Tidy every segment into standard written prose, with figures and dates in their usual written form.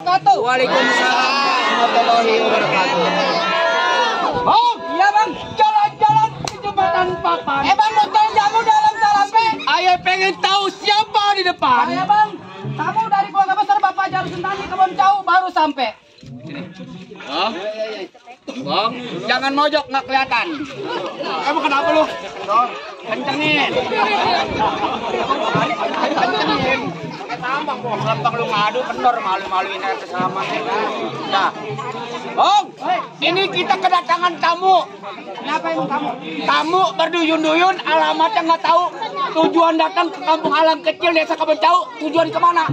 Waalaikumsalam warahmatullahi wabarakatuh. Bang, iya bang, jalan-jalan ke jembatan papan. Bang, mau tahu jamu dalam salape? Ayah pengen tahu siapa di depan. Saya bang, kamu dari keluarga besar Bapak Jarus Sentani Kebon Cau baru sampai. Oh? Bang, jangan mojok nggak kelihatan. Kamu kenapa lu? Kencengin. Kencengin. Tambang gua lempang lu ngadu kendor malu-maluin air keselamatannya. Nah. Bang, ini kita kedatangan tamu. Kenapa emang kamu? Tamu berduyun-duyun, alamatnya nggak tahu. Tujuan datang ke kampung alam kecil desa Kebon Cau. Tujuan kemana?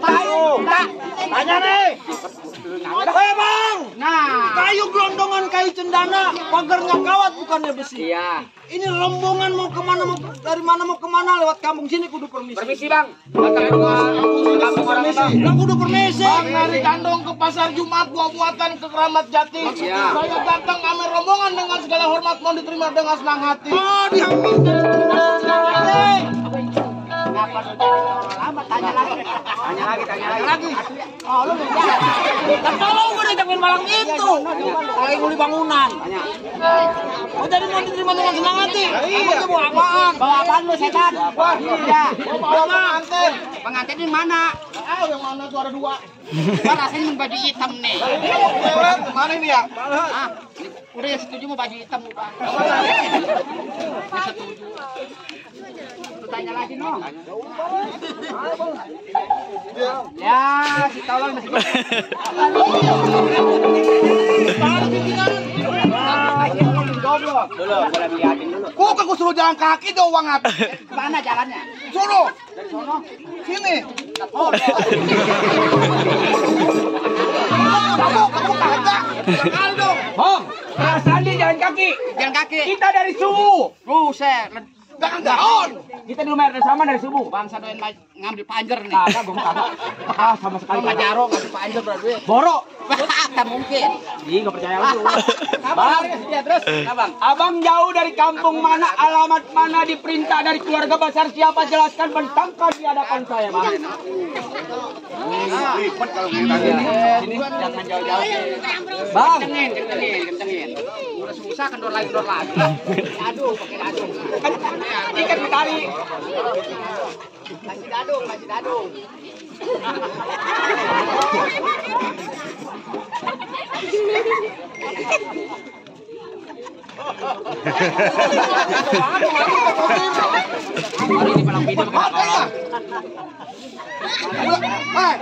Tahu. Tak. Tanya nih. Hei bang, Nah, kayu gelondongan, kayu cendana, pagarnya kawat bukannya besi. Iya. Ini rombongan mau kemana, mau dari mana mau kemana, lewat kampung sini kudu permisi. Permisi bang. Kampung orang bang. Bilang kudu permisi. bang dari Tandong ke Pasar Jumat buatan ke Keramat Jati. Iya. Saya datang kami rombongan dengan segala hormat, mohon diterima dengan senang hati. Oh, diambil. Kenapa lu jadi orang lama? Tanya lagi. Tanya lagi. Oh, lu belum jalan. Dan kalau gue ditangin malam itu, lagi nguli bangunan. Tanya. Oh, jadi mau diterima dengan senang hati. Iya. Mau apaan? Bawa apaan lu setan? Wah, iya. Bawa pengantin. Pengantin di mana? Yang mana tuh ada dua. Kan rasanya baju hitam nih. Mana ini ya? Ah, udah ya setuju mau baju hitam bang. Setuju. Lu tanya lagi no. Ya, si tolong masih. Goblok. Dulu, boleh liatin dulu. Kok aku suruh jalan kaki doang apa? Mana jalannya? Suruh. Dari sono. Sini. Oh, Kamu kagak. Aldo. Bang, perasaan dia jalan kaki. jalan kaki. Kita dari subuh. Buset. Jangan daun. Kita di rumah sama dari subuh. Bangsa doyan ngambil panjer nih. Kagak, gua kagak. Ah, sama sekali. Sama Jaro ngambil panjer berduit. Borok. Tak mungkin. Ih, enggak percaya lagi. Bang, ya terus. Abang. Abang jauh dari kampung mana, alamat mana, diperintah dari keluarga besar siapa, jelaskan bentangkan di hadapan saya, Bang. Ribet kalau Ini jangan jauh-jauh. Bang, Kencengin. Udah susah kendor lagi. Aduh, pakai adung. ikan di tali. Kasih dadung. Hari ini palang pindah pakai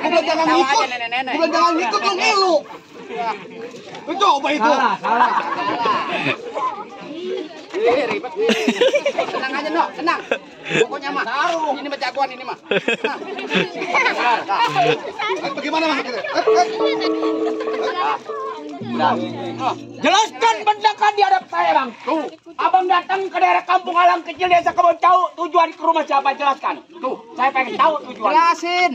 Udah jangan ikut. nenek-nenek. Udah jangan ikut lu ngilu. Lu coba itu. Salah. Ribet. Tenang aja, no. Tenang. Pokoknya mah. Ini mah jagoan ini mah. Tenang. Bagaimana Mas? Jelaskan bentangkan di hadapan saya, Bang. Tuh, Abang datang ke daerah kampung alam kecil desa Kebon Cau, tujuan ke rumah siapa, jelaskan. Tuh, saya pengen tahu tujuan. Jelasin.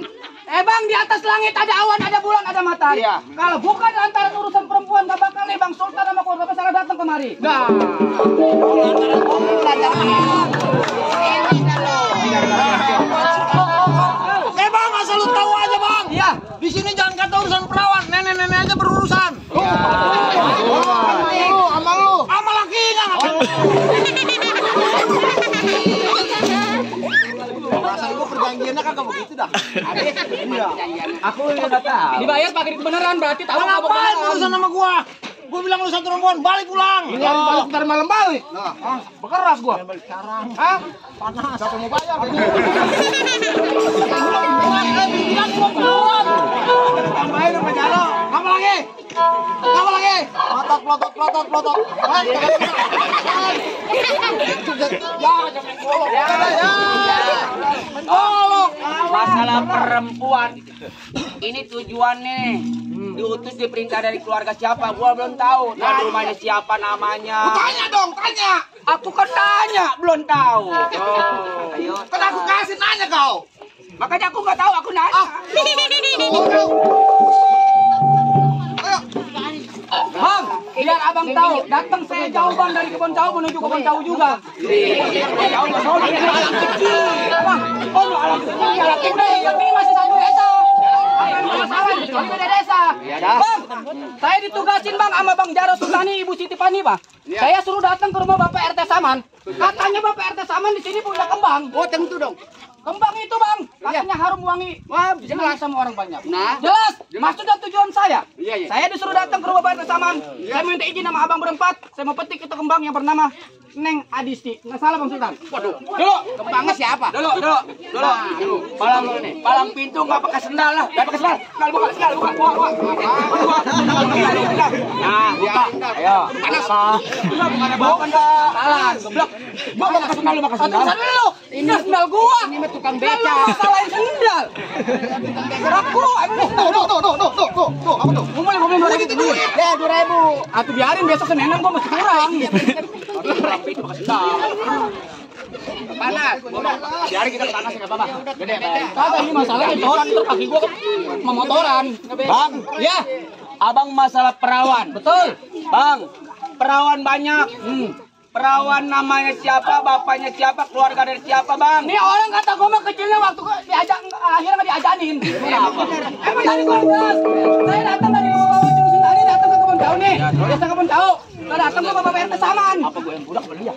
Bang, di atas langit ada awan, ada bulan, ada matahari. Iya. Kalau bukan antara urusan perempuan, gak bakal nih Bang Sultan sama keluarga besar datang kemari. Nah. Bang, asal lu tahu aja, Bang. Iya. Di sini jangan kata urusan perawat, nenek-nenek aja berurusan. Sama lu. Sama lakinya. Perasaan gua perjanjiannya kagak begitu dah. Aku udah tahu. Dibayar pakai duit beneran berarti tahu nggak Ngapain urusan sama gua? Gua bilang lu satu rombongan, balik pulang. Ini hari balik ntar malam balik. Nah, Bekeras gua. hah? Panas. Siapa mau bayar? Tambahin sama Jalo. Kamu lagi? Plotot. Masalah perempuan. Ini tujuannya. Diutus diperintah dari keluarga siapa? Gua belum tahu. Dari rumahnya siapa namanya? Tanya dong, tanya. Aku kan tanya, belum tahu. Ayo. Kan aku kasih nanya kau. Makanya aku nggak tahu, aku nanya. Bang, biar abang tahu, datang saya jauh Bang dari Kebon Cau menuju Kebon Cau juga. Jauh Bang, soalnya alam kecil. Bang, alam kecil, yang ini masih satu hektar. masalah kecuali beda desa. Bang, saya ditugasin bang sama Bang Jaro Sultani, Ibu Siti Pani, Bang. Saya suruh datang ke rumah Bapak RT Saman. Katanya Bapak RT Saman di sini punya kembang. Oh, tentu dong. Kembang itu bang, katanya harum wangi. Wah, jelas sama orang banyak. Nah, jelas. Maksud dan tujuan saya. Saya disuruh datang ke rumah Bapak RT Saman. Saya minta izin sama abang berempat. Saya mau petik itu kembang yang bernama Neng Adisti. Nggak salah Bang Sultan. Waduh. Dulu, kembangnya siapa? Dulu. Palang pintu nggak pakai sendal lah. Nggak pakai sendal. Sendal buka. Buka. Nah, buka. Ayo. Panas. Bukan ada bau kan enggak? Salah, goblok. Gua pakai sendal, lu pakai sendal. Dulu. Ini sendal gua. Ini mah tukang beca. Lu masalahin sendal. Aku, Tuh, apa tuh? ngomongin 2.000 dulu. Ya, 2.000. Atuh biarin besok Senin gua masih kurang. Pintu pakai sendal. Panas. Biarin kita ke tanah sih enggak apa-apa. Gede, Bang. Kagak ini masalahnya coran ntar kaki gua memotoran. Bang, Ya, abang masalah perawan. betul. Bang, perawan banyak. Perawan namanya siapa, bapaknya siapa, keluarga dari siapa, Bang? Nih orang kata gua mah kecilnya waktu gua diajak akhirnya nggak diajanin. Emang tadi gua gas. Saya datang dari rumah Bapak Juru Sentani datang ke kebun tahu nih. Desa kebun tahu. Saya datang ke Bapak RT Saman. Apa gue yang budak beli ya?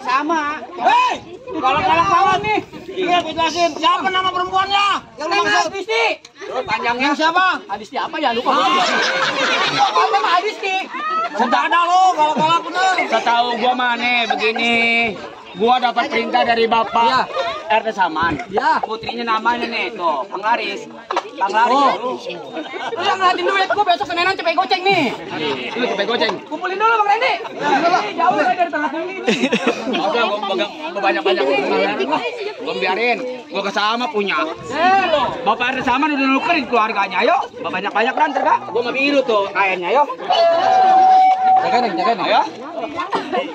Sama. Hei, kalau kawan nih. Iya, gue jelasin. Siapa nama perempuannya? Yang lu maksud? Adisti. Terus panjangnya Siapa? Adisti apa ya lupa. Pokoknya nama Adisti. Sudah ada lo, kalau bener. setahu gua mah nih begini. Gua dapat perintah dari Bapak RT Saman. Ya. Putrinya namanya nih tuh, Panglaris. Lu yang ngeliatin duit gua besok Senenan cepet goceng nih. Lu cepet goceng. Kumpulin dulu Bang Randy. Jauh saya dari tengah sini. Udah gua pegang banyak-banyak. Gua biarin. Gua kesama punya. Bapak RT Saman udah nukerin keluarganya. Ayo, banyak-banyak kan Kak? Gua mah biru tuh kainnya, ayo. Jagain. Ayo.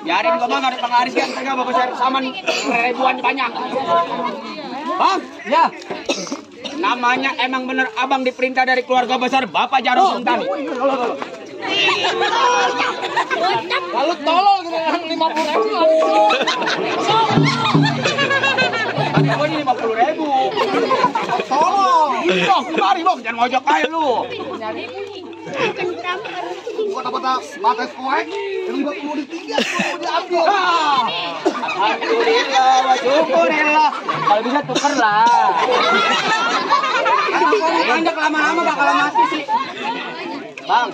Biarin gua mah ada Panglaris kan enggak Bapak RT Saman ribuan banyak. Bang, Ya. namanya emang bener abang diperintah dari keluarga besar Bapak Jaro Sultani. Lalu tolol gitu yang 50.000. Kata gua ini 50.000. Tolol. Bang, kemari bang, jangan ngojok aja lu. Gua dapat batas koek. Yang 23 mau diambil. Alhamdulillah, wa syukurillah. Kalau bisa tuker lah. Banyak lama-lama bakalan mati sih. Bang,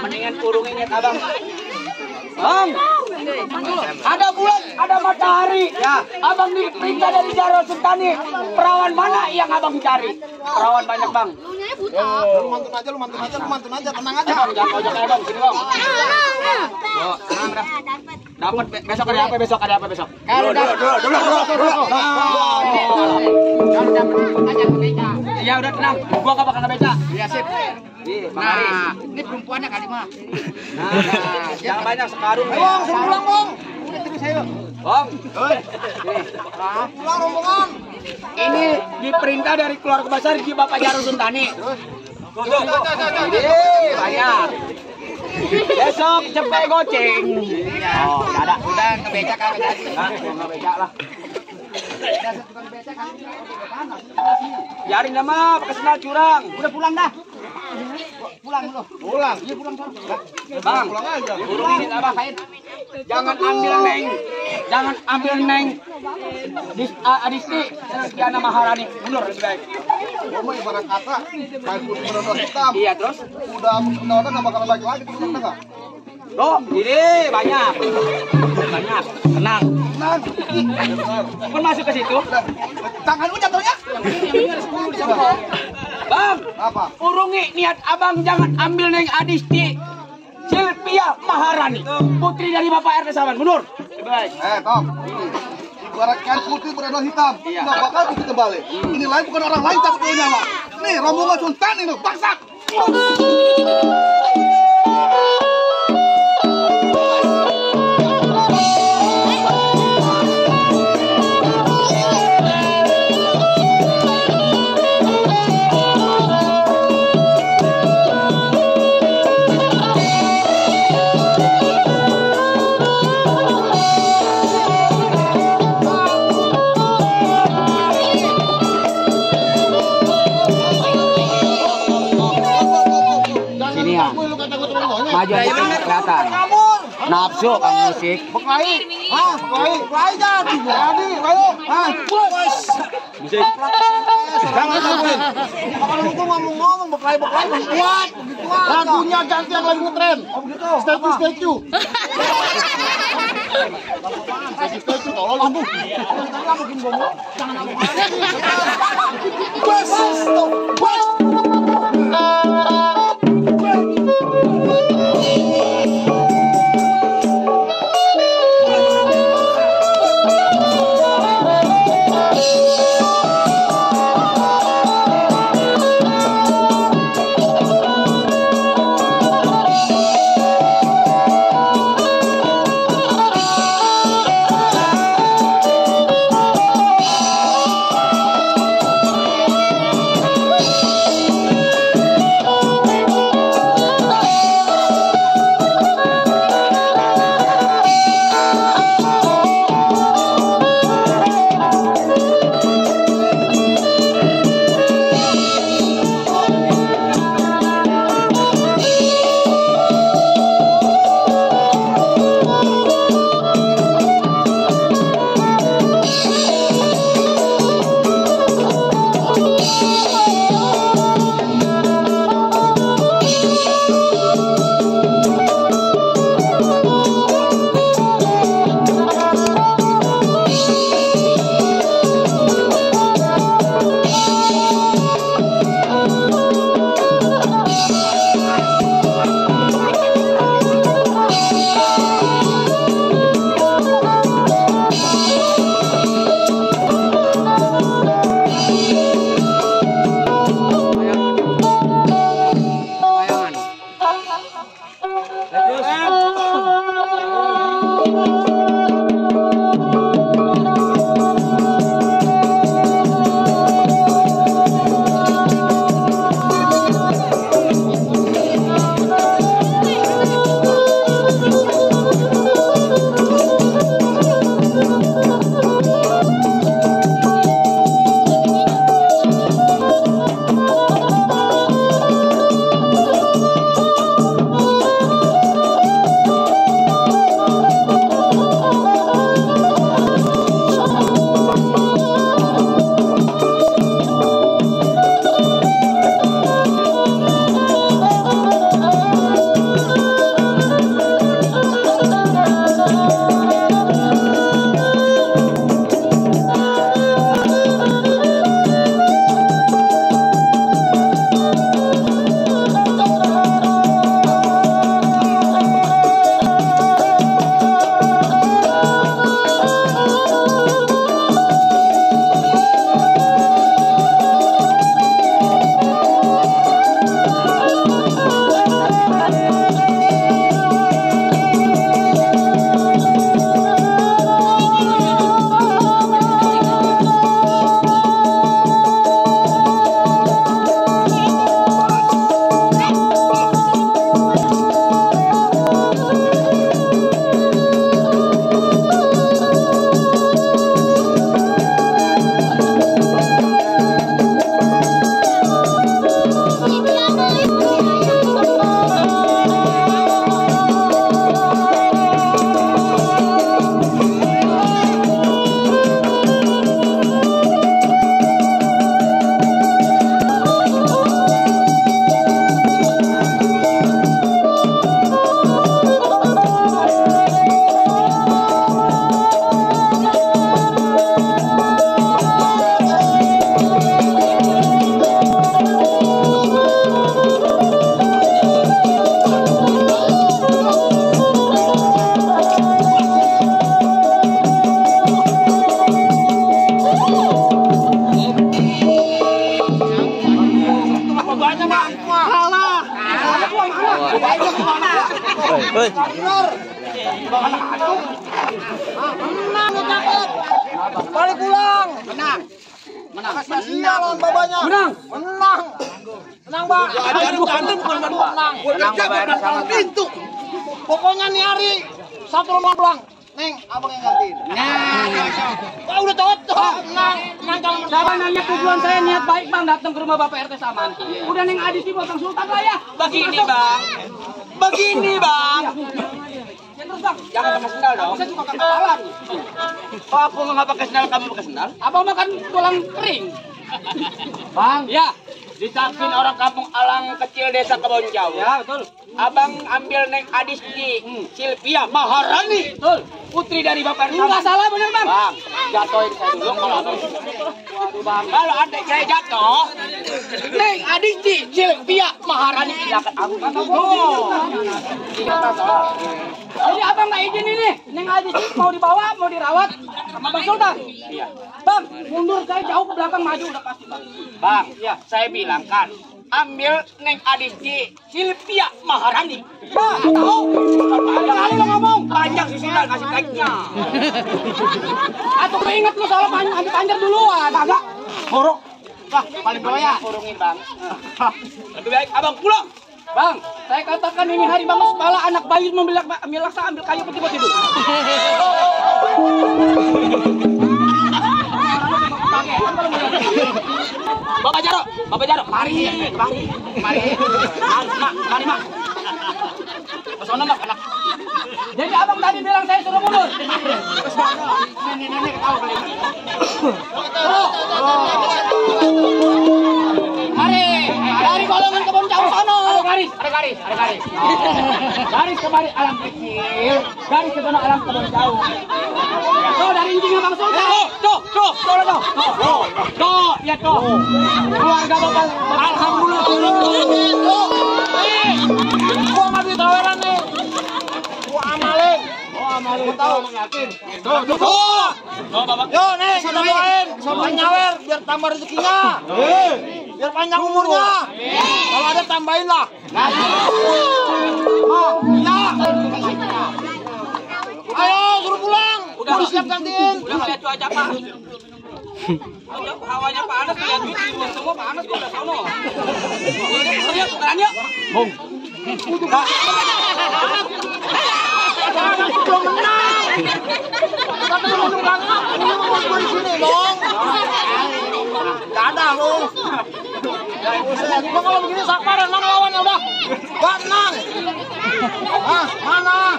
mendingan kurungin niat abang. Bang, ada bulan, ada matahari. Ya, abang diperintah dari Jaro Sultani. Perawan mana yang abang cari? Perawan banyak bang. Lu mantun aja, tenang aja. Bang, jangan ngojok aja bang, sini bang. Yo, tenang dah. Dapat besok ada apa besok? Ada apa besok? Iya udah tenang, gua gak bakal ngebeca. Iya sip. Nah, ini perempuannya kali mah. nah, jangan banyak sekarung. Bang, suruh pulang, Bang. Bang, Pulang rombongan. ini diperintah dari keluarga besar di Bapak Jaro Sultani. Ini banyak. Besok cepet goceng. Oh, ada. Udah ngebeca kagak jadi. Nah, ngebeca lah. Biarin dah mah, pakai sendal curang. Udah pulang dah. Pulang lu. Pulang. Iya pulang sana. Bang, Pulang aja. turunin abang. Jangan ambil neng. Adisti, Diana Maharani. Mundur lebih baik. Gua mah ibarat kata kain putih berwarna hitam. Iya terus. Udah nggak bakal balik lagi di tengah. Loh, ini banyak. Tenang. Pun masuk ke situ. Tangan lu jatuhnya. Bang, Apa? urungi niat abang jangan ambil neng Adisti. Silvia Maharani, putri dari Bapak RT Saman. Mundur. Lebih baik. Tom. Ibarat kain putih berwarna hitam. Iya. Nggak bakal bisa kembali. Ini lain bukan orang lain tapi punya nyawa. Nih, rombongan Sultan ini, bangsa. maju kelihatan. Nafsu Kang Musik. Beklai. Hah, beklai jadi. Ayo. Hah, bos. Musik. Jangan sampein. Kalau lu ngomong beklai kuat. Lagunya ganti yang lagu tren. Oh begitu. Statue. Statue tolong lampu. Jangan bikin bomo. Jangan bos. Bos. Hei. Menang lu cakep. Balik pulang. Menang. Menang. Sia lawan babanya. Menang. Menang. Menang, Bang. Aduh, berantem bukan menang. Menang bayar sama Pintu. Pokoknya nih hari satu rumah pulang. Neng, abang yang gantiin. Nah, udah cocok. Menang. Menang calon Siapa nanya tujuan saya niat baik Bang datang ke rumah Bapak RT Saman. Udah Neng Adi sih Bang Sultan lah ya. Begini Bang. Begini bang. Terus bang, Jangan pakai sendal dong. saya suka kekapalan. Oh, aku nggak pakai sendal, kamu pakai sendal? Abang makan tulang kering. Bang, Ya, disakin orang kampung Alang kecil desa Kebon Jauh. ya betul. Abang ambil Neng Adis di Silvia Maharani. Betul. Putri dari Bapak Ini nggak salah bener bang. Bang, jatuhin saya dulu kalau abang. Kalau adik saya jatuh, Neng Adis di Silvia Maharani silakan aku. Jadi abang nggak izin ini. Neng Adis mau dibawa, mau dirawat sama Bang Sultan. Iya. Bang, mundur saya jauh ke belakang, maju udah pasti bang. Bang, ya saya bilang kan, ambil Neng Adis di Silvia Maharani. Bang, tahu? Ada kali lo ngomong. Panjang sih sendal kasih tagnya. Atau keinget lu soal ambil panjer duluan. Kagak. Borok. Wah, paling doyan kurungin bang. Lebih baik abang pulang. Bang, saya katakan ini hari bangun kepala anak bayi ambil laksa, ambil kayu peti-peti dulu. Bapak Jaro, mari. Mari, mak. Pesona mak anak. Jadi abang tadi bilang saya suruh mundur. Nenek tahu kali. Mari, dari golongan Kebon Jauh sono. Ada garis. Garis kembali alam kecil, garis ke sono alam Kebon Jauh. Tuh dari intinya Bang Sultan. Tuh. Tuh, lihat tuh. Keluarga Bapak alhamdulillah. Gua nggak ditawaran nih. Gua amalin. Gua tahu yakin. Tuh. Bapak. Yo, nih, kita doain. Sampai nyawer biar tambah rezekinya. Biar panjang umurnya. Kalau ada tambahin lah. Ya. Ayo, suruh pulang. Udah siap gantiin. Udah ngeliat cuaca pak. Hawanya panas, lihat itu semua panas pada sono. Lihat tukaran yuk. Bung. Belum menang. Tapi lu menang. Ini mau gua di sini dong. Gak ada lu. Gua kalau begini sabaran mana lawannya udah. Gak menang. Ah, mana?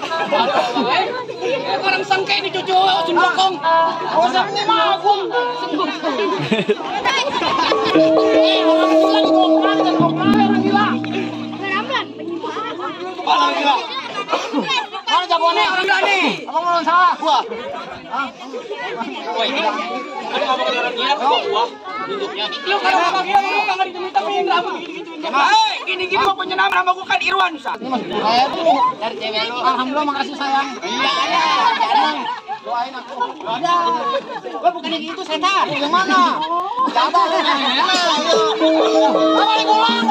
Orang sangka ini cucu Sundokong. Gua ini mah aku. Orang gila. Orang gila. Mana jagoannya? Orang berani. Abang ngomong salah gua. Wah ini. Ada ngomong orang gila kok gua. Duduknya. Lu kalau ngomong dia ngomong kagak diminta-minta rambut gitu-gitu. Hei, gini punya nama gua kan Irwan Ustaz. Saya tuh dari cewek lu. Alhamdulillah makasih sayang. Iya ada. Doain aku. Ada. Gua bukan gitu setan. Yang mana? Enggak ada. Balik pulang.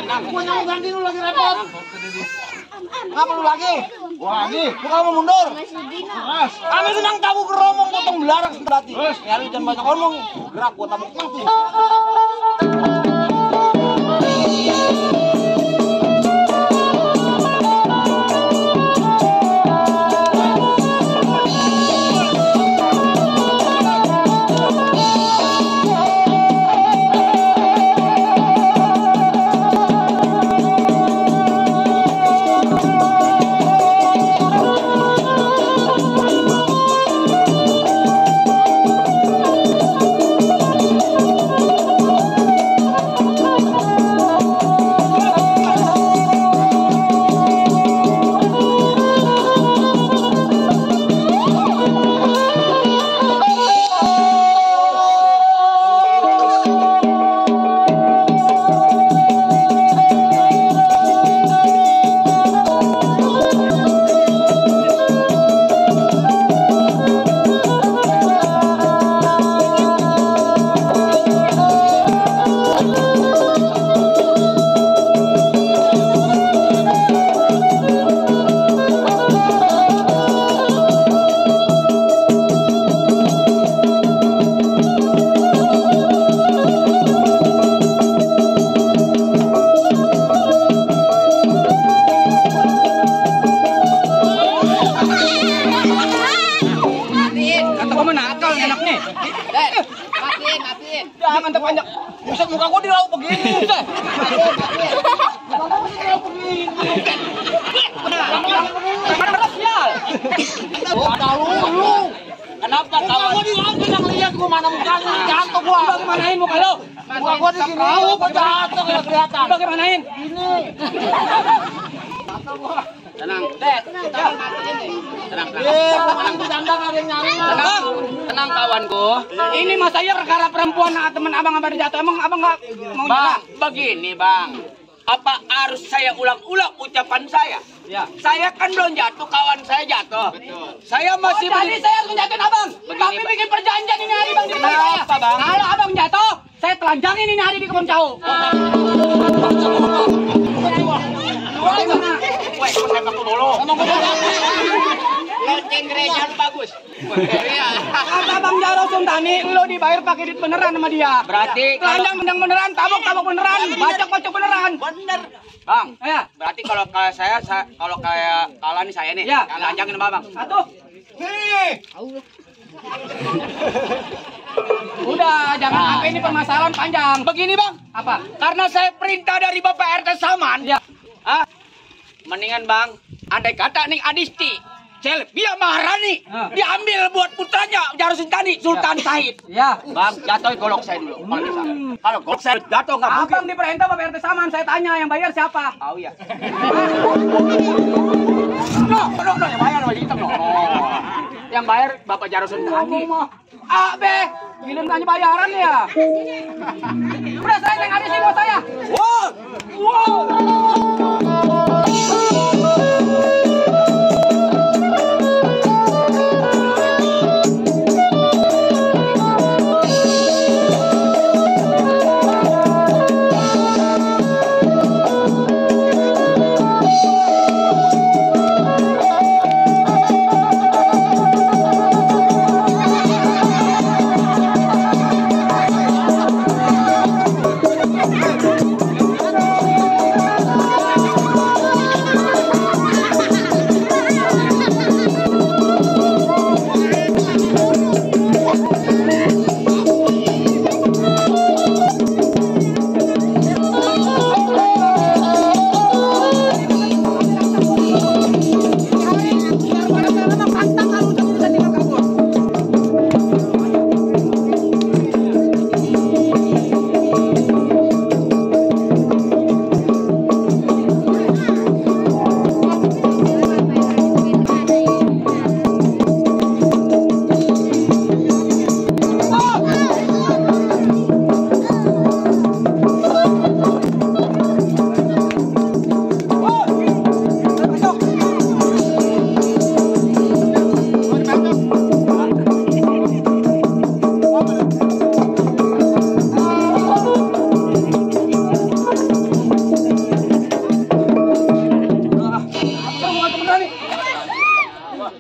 Gua nyamuk ganti lu lagi repot. Ngapa lu lagi? Wah, lagi. Lu kalau mau mundur. Keras. Kami senang tabu geromong potong belarang berarti. Ya lu jangan banyak ngomong. Gerak gua tabuk nanti. Jangan terpanjang. Buset muka gua dilauk begini. Buset. Muka gua dilauk begini. Bagaimanain muka lo? Muka gua di sini. Kok jatuh kalau kelihatan. Bagaimanain? Ini. Tenang. Tenang. Tenang kawanku. Ini mas saya perkara perempuan teman abang abang jatuh. Emang abang nggak mau nyerah? Begini bang. Apa harus saya ulang-ulang ucapan saya? Ya. Saya kan belum jatuh, kawan saya jatuh. Betul. Saya masih Jadi saya harus menjatuhin abang. Tapi bikin perjanjian ini hari bang di depan saya. Apa, Bang? Kalau abang jatuh, saya telanjangin ini hari di kebun jauh. Woi, kau tembak dulu. Lonceng gereja lu bagus. Kata Bang Jaro Suntani, lo dibayar pakai duit beneran sama dia. Berarti Telanjang mendang beneran, tabok beneran, bacok beneran. bener. Bang, Ya. berarti kalau kayak saya kalau kayak kalah nih saya nih, Ya. telanjangin sama Bang. Atuh. Nih. Udah, jangan sampai ini permasalahan panjang. Begini Bang, Apa? karena saya perintah dari Bapak RT Saman, Ya. mendingan Bang, andai kata nih Adisti, Selvia Maharani diambil buat putranya Jaro Suntani, Sultan Said. Ya. Bang, jatuh golok saya dulu. Kalau bisa. Kalau golok saya jatuh nggak mungkin. Abang diperintah Bapak RT Saman, saya tanya yang bayar siapa? Tahu ya. No, yang bayar wajib hitam no. Yang bayar Bapak Jaro Suntani. Be, giliran tanya bayaran ya. Udah saya yang ada sih bos saya.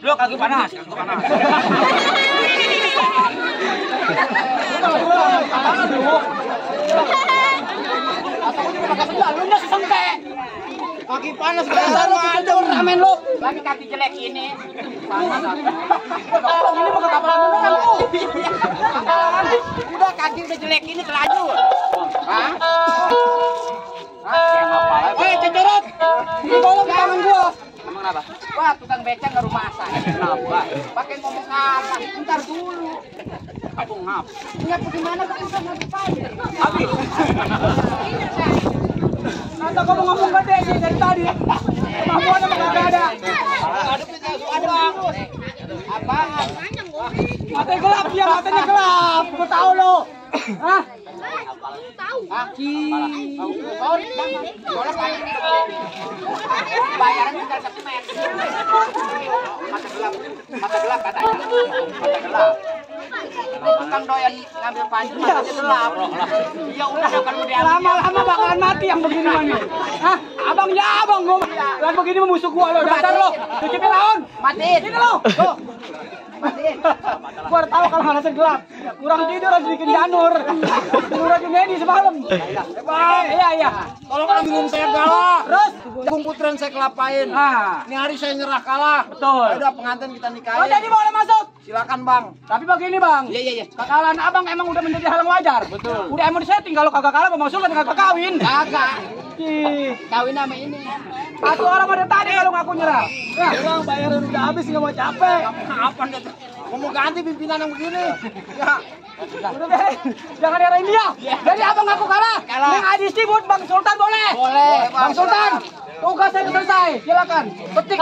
Lu kaki panas, Kaki panas ramen lo. Lagi kaki jelek ini. Ini mau ke kapal beneran lo. Udah kaki udah jelek ini terlanjur. Hah? Cecerot. Ini golok di tangan gua. Emang kenapa? Wah, tukang becak ke rumah saya. Kenapa? Pakai ngomong apa? Ntar dulu. Aku ngap. Ingat bagaimana kan bisa ngapain? Habis. Kata kamu ngomong gede sih dari tadi. Kemampuannya nggak ada. Apaan? Matanya gelap dia, matanya gelap. Gua tahu lo. Hah? Kaki. Bayaran tinggal semen. Mata gelap katanya. Mata gelap. Tukang doyan ngambil panci matanya gelap. Ya udah kalau dia Lama-lama bakalan mati yang begini mah nih. Hah? Abang ya abang gua. Yang begini mah musuh gua lo, dasar lo. Cuci lawan. Matiin. Ini lo. Tuh. Matiin. Gua tahu kalau halusnya gelap. Kurang tidur harus bikin janur. Tidur aja Nedi semalam. Bang, iya. Tolong ambilin saya galah. Terus Jagung putren saya kelapain. nah, Ini hari saya nyerah kalah. betul. Udah pengantin kita nikahin. Oh, jadi boleh masuk. Silakan bang. Tapi begini bang, Iya. kekalahan abang emang udah menjadi hal yang wajar. Betul. Udah emang disetting kalau kagak kalah mau masuk kan kagak kawin. Kagak. Ih, Kawin sama ini. satu orang pada tadi kalau ngaku nyerah. Nah, Bang, bayaran udah habis nggak mau capek. Apa nih? Mau ganti pimpinan yang begini? Ya. Jangan erain dia. Jadi abang aku kalah. Yang adisi buat Bang Sultan boleh. Boleh. Bang Sultan, tugas saya selesai. Silakan. Petik.